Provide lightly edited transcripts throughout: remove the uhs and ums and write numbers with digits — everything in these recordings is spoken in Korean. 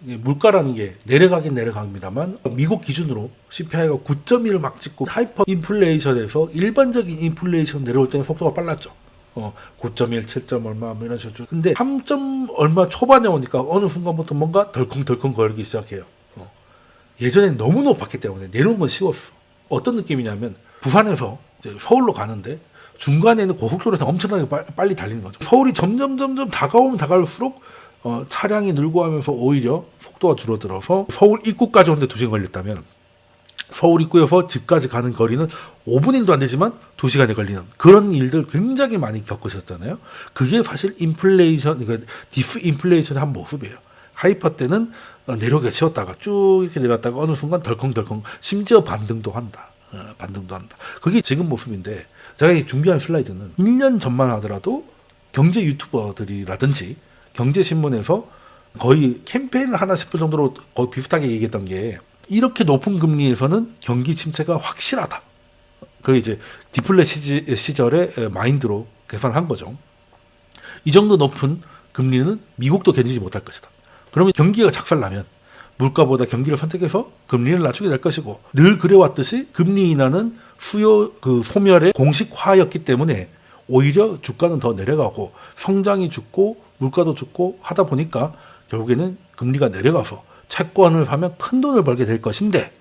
물가라는 게 내려가긴 내려갑니다만 미국 기준으로 CPI가 9.1을 막 찍고 하이퍼 인플레이션에서 일반적인 인플레이션 내려올 때는 속도가 빨랐죠. 9.1, 7점 얼마 뭐 이런 식으로. 근데 3점 얼마 초반에 오니까 어느 순간부터 뭔가 덜컹덜컹 거리기 시작해요. 예전엔 너무 높았기 때문에 내려오는 건 쉬웠어. 어떤 느낌이냐면 부산에서 이제 서울로 가는데 중간에는 고속도로에서 엄청나게 빨리 달리는 거죠. 서울이 점점 다가오면 다가올수록 차량이 늘고 하면서 오히려 속도가 줄어들어서 서울 입구까지 오는데 2시간 걸렸다면 서울 입구에서 집까지 가는 거리는 5분 1도 안 되지만 2시간이 걸리는 그런 일들 굉장히 많이 겪으셨잖아요. 그게 사실 인플레이션, 그러니까 디스인플레이션의 한 모습이에요. 하이퍼 때는 내려오기가 쉬웠다가 쭉 이렇게 내려갔다가 어느 순간 덜컹덜컹 심지어 반등도 한다. 그게 지금 모습인데 제가 준비한 슬라이드는 1년 전만 하더라도 경제 유튜버들이라든지 경제신문에서 거의 캠페인을 하나 싶을 정도로 거의 비슷하게 얘기했던 게 이렇게 높은 금리에서는 경기 침체가 확실하다. 그게 이제 디플레 시절의 마인드로 계산한 거죠. 이 정도 높은 금리는 미국도 견디지 못할 것이다. 그러면 경기가 작살나면 물가보다 경기를 선택해서 금리를 낮추게 될 것이고 늘 그래왔듯이 금리 인하는 수요 소멸의 공식화였기 때문에 오히려 주가는 더 내려가고 성장이 죽고 물가도 죽고 하다 보니까 결국에는 금리가 내려가서 채권을 사면 큰 돈을 벌게 될 것인데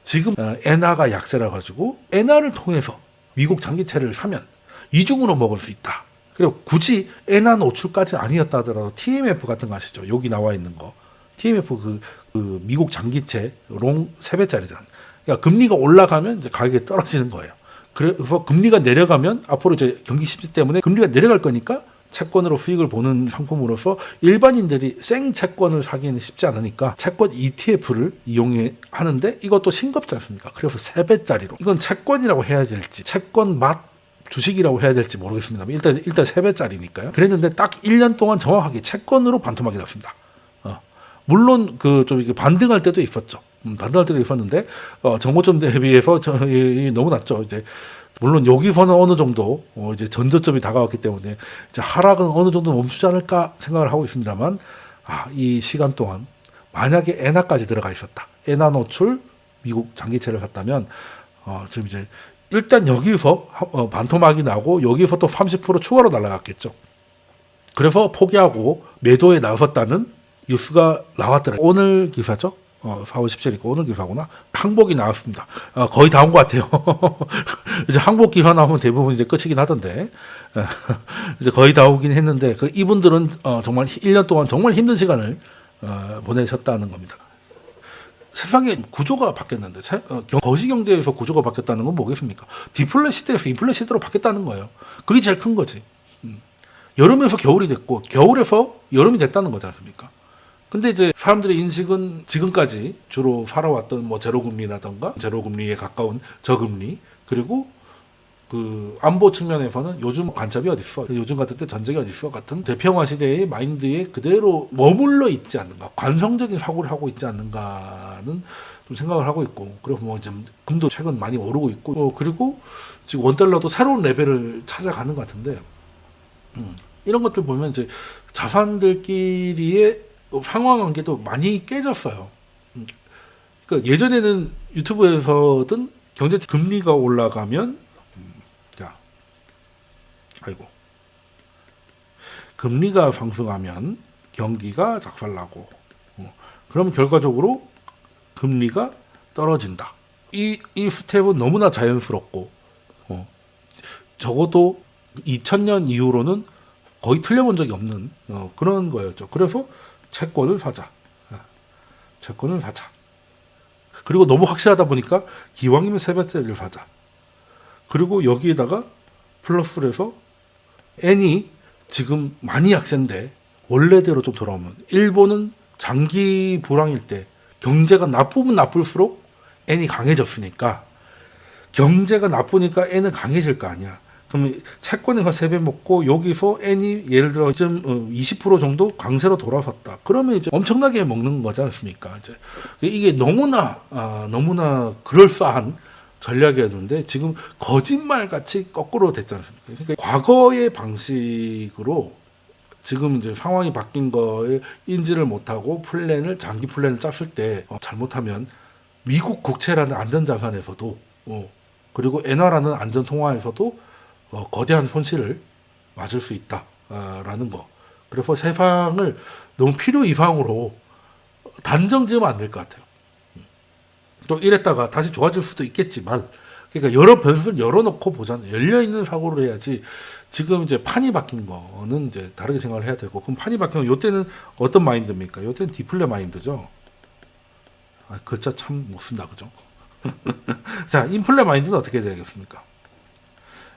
지금 엔화가 약세라 가지고 엔화를 통해서 미국 장기채를 사면 이중으로 먹을 수 있다. 그리고 굳이 엔화 노출까지 아니었다 하더라도 TMF 같은 거 아시죠? 여기 나와 있는 거. TMF 그 미국 장기채 롱 3배짜리잖아요. 그러니까 금리가 올라가면 이제 가격이 떨어지는 거예요. 그래서 금리가 내려가면 앞으로 이제 경기 침체 때문에 금리가 내려갈 거니까 채권으로 수익을 보는 상품으로서 일반인들이 생 채권을 사기는 쉽지 않으니까 채권 ETF를 이용해 하는데 이것도 싱겁지 않습니까? 그래서 3배짜리로 이건 채권이라고 해야 될지 채권 맛 주식이라고 해야 될지 모르겠습니다. 일단 3배짜리니까요. 그랬는데 딱 1년 동안 정확하게 채권으로 반토막이 났습니다. 물론 좀 이게 반등할 때도 있었죠. 반등할 때도 있었는데 정고점 대비해서 너무 낮죠. 이제 물론 여기서는 어느 정도 이제 전저점이 다가왔기 때문에 이제 하락은 어느 정도 멈추지 않을까 생각을 하고 있습니다만 이 시간 동안 만약에 엔화까지 들어가 있었다. 엔화 노출 미국 장기채를 샀다면 지금 이제 일단 여기서 반토막이 나고 여기서 또 30% 추가로 날아갔겠죠. 그래서 포기하고 매도에 나섰다는 뉴스가 나왔더라고요. 오늘 기사죠. 4월 17일 오늘 기사구나. 항복이 나왔습니다. 거의 다 온 것 같아요. 이제 항복 기사 나오면 대부분 이제 끝이긴 하던데 이제 거의 다 오긴 했는데 이분들은 정말 1년 동안 정말 힘든 시간을 보내셨다는 겁니다. 세상의 구조가 바뀌었는데 거시경제에서 구조가 바뀌었다는 건 뭐겠습니까? 디플레 시대에서 인플레 시대로 바뀌었다는 거예요. 그게 제일 큰 거지. 여름에서 겨울이 됐고 겨울에서 여름이 됐다는 거지 않습니까? 근데 이제 사람들의 인식은 지금까지 주로 살아왔던 뭐 제로금리라던가 제로금리에 가까운 저금리 그리고 그 안보 측면에서는 요즘 간첩이 어딨어? 요즘 같은 때 전쟁이 어딨어? 같은 대평화 시대의 마인드에 그대로 머물러 있지 않는가? 관성적인 사고를 하고 있지 않는가는 좀 생각을 하고 있고 그리고 뭐 좀 금도 최근 많이 오르고 있고 그리고 지금 원달러도 새로운 레벨을 찾아가는 것 같은데 이런 것들 보면 이제 자산들끼리의 상호관계도 많이 깨졌어요. 그러니까 예전에는 유튜브에서든 경제 금리가 올라가면 금리가 상승하면 경기가 작살나고 그럼 결과적으로 금리가 떨어진다. 이 스텝은 너무나 자연스럽고 적어도 2000년 이후로는 거의 틀려본 적이 없는 그런 거였죠. 그래서 채권을 사자. 그리고 너무 확실하다 보니까 기왕이면 3배짜리를 사자. 그리고 여기에다가 플러스를 해서 엔이 지금 많이 약세인데 원래대로 좀 돌아오면 일본은 장기 불황일 때 경제가 나쁘면 나쁠수록 엔이 강해졌으니까 경제가 나쁘니까 엔은 강해질 거 아니야. 그럼 채권에서 3배 먹고 여기서 엔이 예를 들어 좀 20% 정도 강세로 돌아섰다. 그러면 이제 엄청나게 먹는 거지 않습니까? 이제 이게 너무나 그럴싸한 전략이었는데 지금 거짓말같이 거꾸로 됐지 않습니까? 그러니까 과거의 방식으로 지금 이제 상황이 바뀐 거에 인지를 못하고 장기 플랜을 짰을 때 잘못하면 미국 국채라는 안전자산에서도 그리고 엔화라는 안전통화에서도 거대한 손실을 맞을 수 있다라는 거. 그래서 세상을 너무 필요 이상으로 단정 지으면 안 될 것 같아요. 또 이랬다가 다시 좋아질 수도 있겠지만, 그러니까 여러 변수를 열어놓고 보자는, 열려있는 사고를 해야지. 지금 이제 판이 바뀐 거는 이제 다르게 생각을 해야 되고, 그럼 판이 바뀌면 요때는 어떤 마인드입니까? 요때는 디플레 마인드죠. 글자 참 못 쓴다, 그죠? 자, 인플레 마인드는 어떻게 되겠습니까?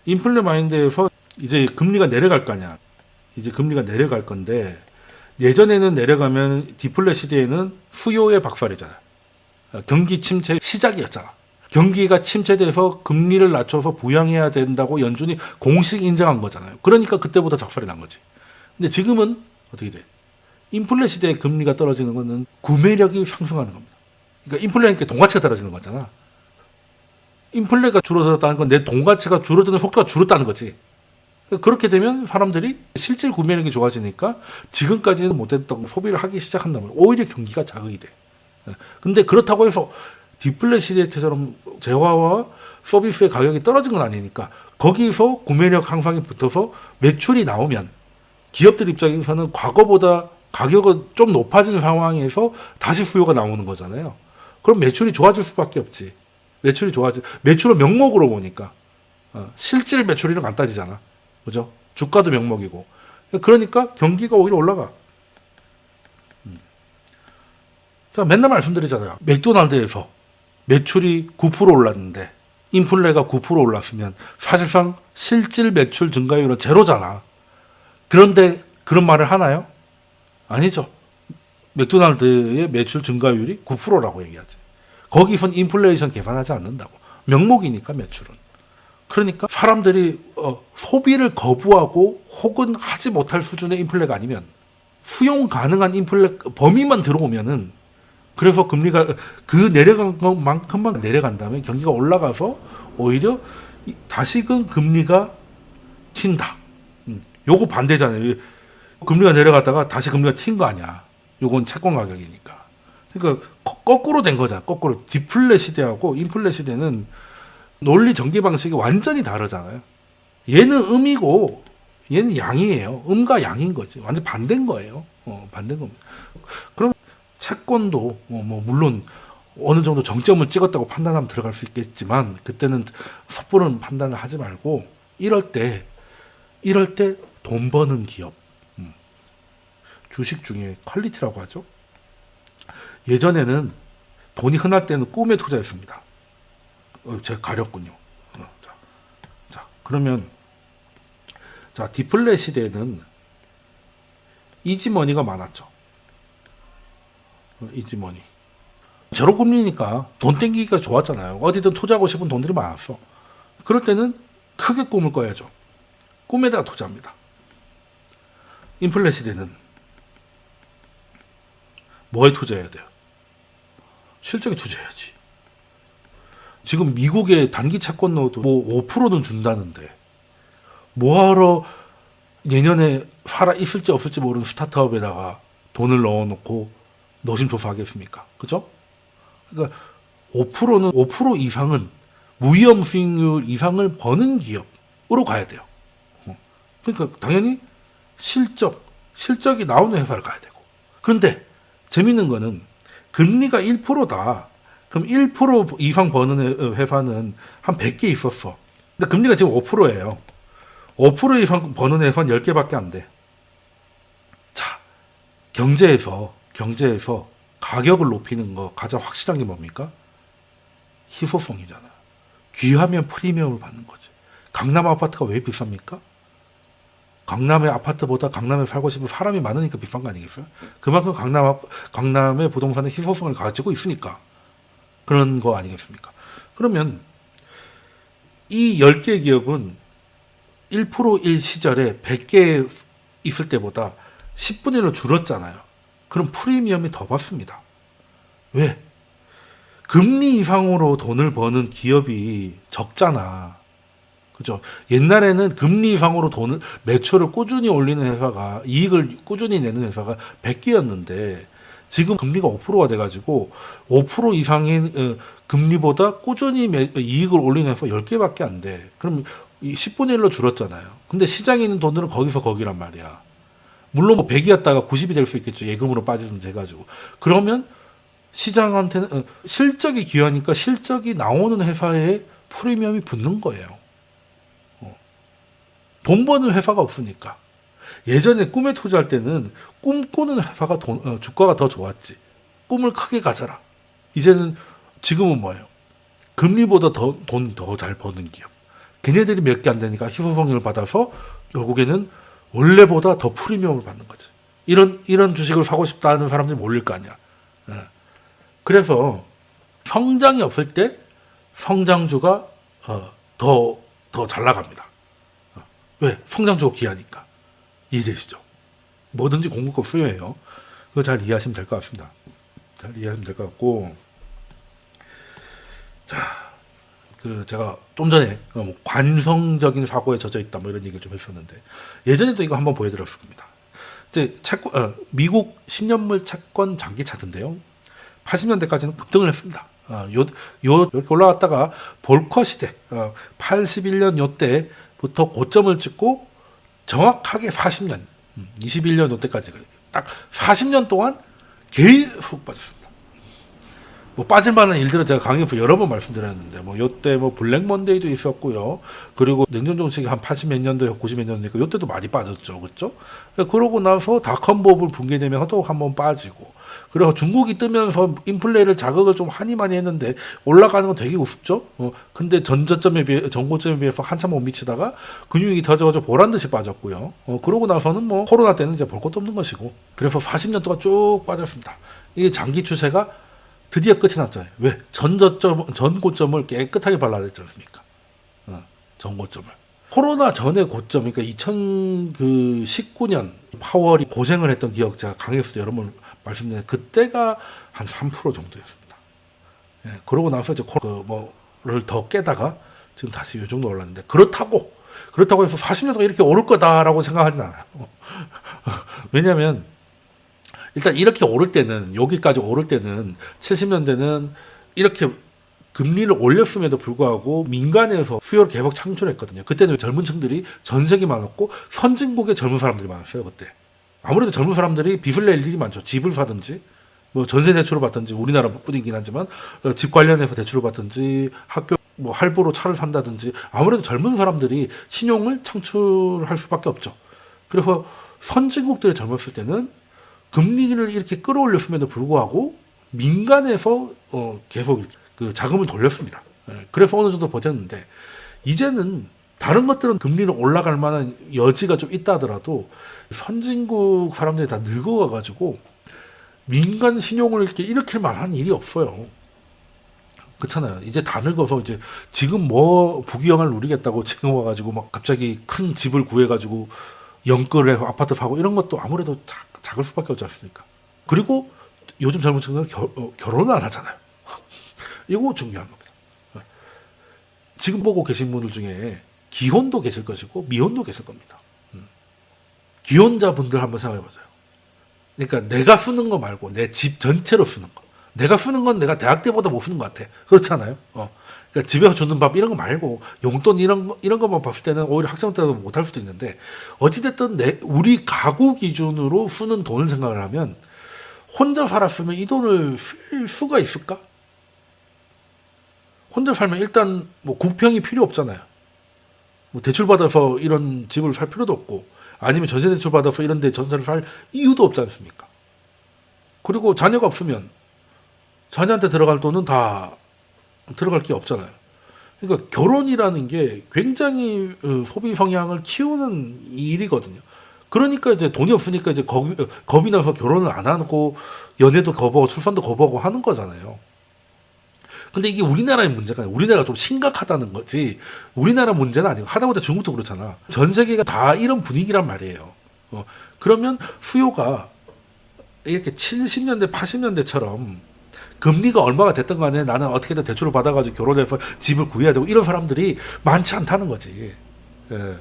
인플레 마인드에서 이제 금리가 내려갈 거냐. 이제 금리가 내려갈 건데, 예전에는 내려가면 디플레 시대에는 수요의 박살이잖아요. 경기 침체 시작이었잖아. 경기가 침체돼서 금리를 낮춰서 부양해야 된다고 연준이 공식 인정한 거잖아요. 그러니까 그때보다 작살이 난 거지. 근데 지금은 어떻게 돼? 인플레 시대에 금리가 떨어지는 거는 구매력이 상승하는 겁니다. 그러니까 인플레니까 동가치가 떨어지는 거잖아. 인플레가 줄어들었다는 건 내 동가치가 줄어드는 속도가 줄었다는 거지. 그렇게 되면 사람들이 실질 구매력이 좋아지니까 지금까지는 못했던 소비를 하기 시작한다면 오히려 경기가 자극이 돼. 근데 그렇다고 해서 디플레 시대 때처럼 재화와 서비스의 가격이 떨어진 건 아니니까 거기서 구매력 향상이 붙어서 매출이 나오면 기업들 입장에서는 과거보다 가격은 좀 높아진 상황에서 다시 수요가 나오는 거잖아요. 그럼 매출이 좋아질 수밖에 없지. 매출은 명목으로 보니까 실질 매출이랑 안 따지잖아. 그죠? 주가도 명목이고. 그러니까 경기가 오히려 올라가. 제가 맨날 말씀드리잖아요. 맥도날드에서 매출이 9% 올랐는데 인플레가 9% 올랐으면 사실상 실질 매출 증가율은 제로잖아. 그런데 그런 말을 하나요? 아니죠. 맥도날드의 매출 증가율이 9%라고 얘기하지. 거기선 인플레이션 계산하지 않는다고. 명목이니까 매출은. 그러니까 사람들이 소비를 거부하고 혹은 하지 못할 수준의 인플레가 아니면 수용 가능한 인플레 범위만 들어오면은, 그래서 금리가 그 내려간 것만큼만 내려간 다음에 경기가 올라가서 오히려 다시금 금리가 튄다. 요거 반대잖아요. 금리가 내려갔다가 다시 금리가 튄 거 아니야. 요건 채권 가격이니까. 그러니까 거꾸로 된 거잖아. 거꾸로. 디플레 시대하고 인플레 시대는 논리 전개 방식이 완전히 다르잖아요. 얘는 음이고 얘는 양이에요. 음과 양인 거지. 완전 반대인 거예요. 반대인 겁니다. 그럼 채권도 물론 어느 정도 정점을 찍었다고 판단하면 들어갈 수 있겠지만 그때는 섣부른 판단을 하지 말고 이럴 때 돈 버는 기업, 주식 중에 퀄리티라고 하죠. 예전에는 돈이 흔할 때는 꿈에 투자했습니다. 제가 가렸군요. 그러면 디플레 시대에는 이지머니가 많았죠. 이지머니. 제로금리니까 돈 땡기기가 좋았잖아요. 어디든 투자하고 싶은 돈들이 많았어. 그럴 때는 크게 꿈을 꿔야죠. 꿈에다가 투자합니다. 인플레 시대는 뭐에 투자해야 돼요? 실적에 투자해야지. 지금 미국의 단기 채권 넣어도 5%는 준다는데 뭐하러 내년에 살아 있을지 없을지 모르는 스타트업에다가 돈을 넣어놓고 노심초사하겠습니까? 그죠? 그러니까 5% 이상은 무위험 수익률 이상을 버는 기업으로 가야 돼요. 그러니까 당연히 실적이 나오는 회사를 가야 되고. 그런데 재밌는 거는 금리가 1%다. 그럼 1% 이상 버는 회사는 한 100개 있었어. 근데 금리가 지금 5%예요. 5% 이상 버는 회사는 10개밖에 안 돼. 자, 경제에서 가격을 높이는 거 가장 확실한 게 뭡니까? 희소성이잖아. 귀하면 프리미엄을 받는 거지. 강남 아파트가 왜 비쌉니까? 강남의 아파트보다 강남에 살고 싶은 사람이 많으니까 비싼 거 아니겠어요? 그만큼 강남의 부동산은 희소성을 가지고 있으니까 그런 거 아니겠습니까? 그러면 이 10개 기업은 1%일 시절에 100개 있을 때보다 10분의 1로 줄었잖아요. 그럼 프리미엄이 더 받습니다. 왜? 금리 이상으로 돈을 버는 기업이 적잖아. 그죠? 옛날에는 금리 이상으로 돈을 매출을 꾸준히 올리는 회사가 이익을 꾸준히 내는 회사가 100개였는데 지금 금리가 5%가 돼가지고 5% 이상인 금리보다 꾸준히 이익을 올리는 회사가 10개밖에 안 돼. 그럼 10분의 1로 줄었잖아요. 근데 시장에 있는 돈들은 거기서 거기란 말이야. 물론 뭐 100이었다가 90이 될 수 있겠죠. 예금으로 빠지든지 해가지고. 그러면 시장한테는 실적이 귀하니까 실적이 나오는 회사에 프리미엄이 붙는 거예요. 돈 버는 회사가 없으니까. 예전에 꿈에 투자할 때는 꿈꾸는 회사가 주가가 더 좋았지. 꿈을 크게 가져라. 이제는 지금은 뭐예요? 금리보다 돈 더 잘 버는 기업. 걔네들이 몇 개 안 되니까 희소성을 받아서 결국에는 원래보다 더 프리미엄을 받는 거지. 이런 주식을 사고 싶다는 사람들이 몰릴 거 아니야. 그래서 성장이 없을 때 성장주가 더 잘 나갑니다. 왜? 성장주가 귀하니까. 이해되시죠? 뭐든지 공급과 수요예요. 그거 잘 이해하시면 될 것 같습니다. 잘 이해하시면 될 것 같고, 자, 제가 좀 전에 관성적인 사고에 젖어 있다 뭐 이런 얘기를 좀 했었는데 예전에도 이거 한번 보여드렸을 겁니다. 이제 미국 10년물 채권 장기 차트인데요. 80년대까지는 급등을 했습니다. 이렇게 올라갔다가 볼커 시대, 81년 요때부터 고점을 찍고 정확하게 40년, 21년 요때까지 딱 40년 동안 계속 빠졌습니다. 뭐 빠질 만한 일들은 제가 강의에서 여러 번 말씀드렸는데 뭐 요때 뭐 블랙 먼데이도 있었고요. 그리고 냉전 정책이 한 80몇 년도에 90몇 년도니까 요때도 많이 빠졌죠. 그렇죠? 그러고 나서 닷컴 버블 붕괴되면 또 한번 빠지고 그리고 중국이 뜨면서 인플레를 자극을 좀 하니 많이 했는데 올라가는 건 되게 우습죠. 근데 전고점에 비해서 한참 못 미치다가 근육이 터져서 보란 듯이 빠졌고요. 그러고 나서는 뭐 코로나 때는 이제 볼 것도 없는 것이고 그래서 40년 동안 쭉 빠졌습니다. 이게 장기 추세가 드디어 끝이 났잖아요. 왜? 전고점을 깨끗하게 발라냈지 않습니까? 전고점을. 코로나 전의 고점, 그러니까 2019년 파월이 고생을 했던 기억 제가 강의에서도 여러 번 말씀드렸는데 그때가 한 3% 정도였습니다. 예, 그러고 나서 이제 뭐를 더 깨다가 지금 다시 이 정도 올랐는데 그렇다고 해서 40년 동안 이렇게 오를 거다라고 생각하진 않아요. 왜냐하면 일단 이렇게 오를 때는 여기까지 오를 때는 70년대는 이렇게 금리를 올렸음에도 불구하고 민간에서 수요를 계속 창출했거든요. 그때는 젊은 층들이 전세기 많았고 선진국에 젊은 사람들이 많았어요. 그때 아무래도 젊은 사람들이 빚을 낼 일이 많죠. 집을 사든지 뭐 전세 대출을 받든지 우리나라 뿐이긴 하지만 집 관련해서 대출을 받든지 학교 뭐 할부로 차를 산다든지 아무래도 젊은 사람들이 신용을 창출할 수밖에 없죠. 그래서 선진국들이 젊었을 때는 금리를 이렇게 끌어올렸음에도 불구하고 민간에서 계속 그 자금을 돌렸습니다. 그래서 어느 정도 버텼는데 이제는 다른 것들은 금리는 올라갈 만한 여지가 좀 있다 하더라도 선진국 사람들이 다 늙어가가지고 민간 신용을 이렇게 일으킬 만한 일이 없어요. 그렇잖아요. 이제 다 늙어서 이제 지금 뭐 부귀영화를 누리겠다고 지금 와가지고 막 갑자기 큰 집을 구해가지고 연끌을 해서 아파트 사고 이런 것도 아무래도 작을 수밖에 없지 않습니까? 그리고 요즘 젊은 층들은 결혼을 안 하잖아요. 이거 중요한 겁니다. 지금 보고 계신 분들 중에 기혼도 계실 것이고 미혼도 계실 겁니다. 기혼자분들 한번 생각해 보세요. 그러니까 내가 쓰는 거 말고 내 집 전체로 쓰는 거. 내가 쓰는 건 내가 대학 때보다 못 쓰는 것 같아. 그렇잖아요. 그러니까 집에서 주는 밥 이런 거 말고 용돈 이런 것만 봤을 때는 오히려 학생 때도 못할 수도 있는데 어찌됐든 우리 가구 기준으로 쓰는 돈을 생각을 하면 혼자 살았으면 이 돈을 쓸 수가 있을까? 혼자 살면 일단 뭐 국평이 필요 없잖아요. 뭐 대출 받아서 이런 집을 살 필요도 없고 아니면 전세 대출 받아서 이런 데 전세를 살 이유도 없지 않습니까? 그리고 자녀가 없으면 자녀한테 들어갈 돈은 다 들어갈 게 없잖아요. 그러니까 결혼이라는 게 굉장히 소비 성향을 키우는 일이거든요. 그러니까 이제 돈이 없으니까 이제 겁이 나서 결혼을 안 하고 연애도 거부하고 출산도 거부하고 하는 거잖아요. 근데 이게 우리나라의 문제가 아니라 우리나라가 좀 심각하다는 거지 우리나라 문제는 아니고 하다못해 중국도 그렇잖아. 전 세계가 다 이런 분위기란 말이에요. 그러면 수요가 이렇게 70년대 80년대처럼 금리가 얼마가 됐든 간에 나는 어떻게든 대출을 받아가지고 결혼해서 집을 구해야 되고 이런 사람들이 많지 않다는 거지. 예.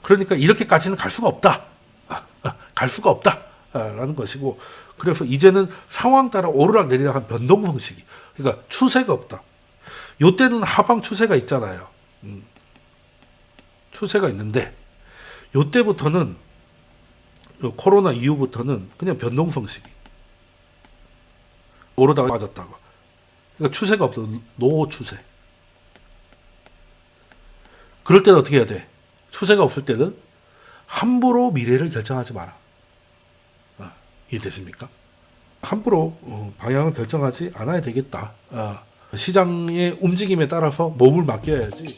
그러니까 이렇게까지는 갈 수가 없다. 갈 수가 없다. 라는 것이고, 그래서 이제는 상황 따라 오르락 내리락 한 변동 형식이, 그러니까 추세가 없다. 요때는 하방 추세가 있잖아요. 추세가 있는데 요때부터는, 코로나 이후부터는 그냥 변동 형식이, 오르다가 빠졌다가, 그러니까 추세가 없어. 노 추세. 그럴 때는 어떻게 해야 돼? 추세가 없을 때는 함부로 미래를 결정하지 마라. 이해되십니까? 함부로 방향을 결정하지 않아야 되겠다. 시장의 움직임에 따라서 몸을 맡겨야지.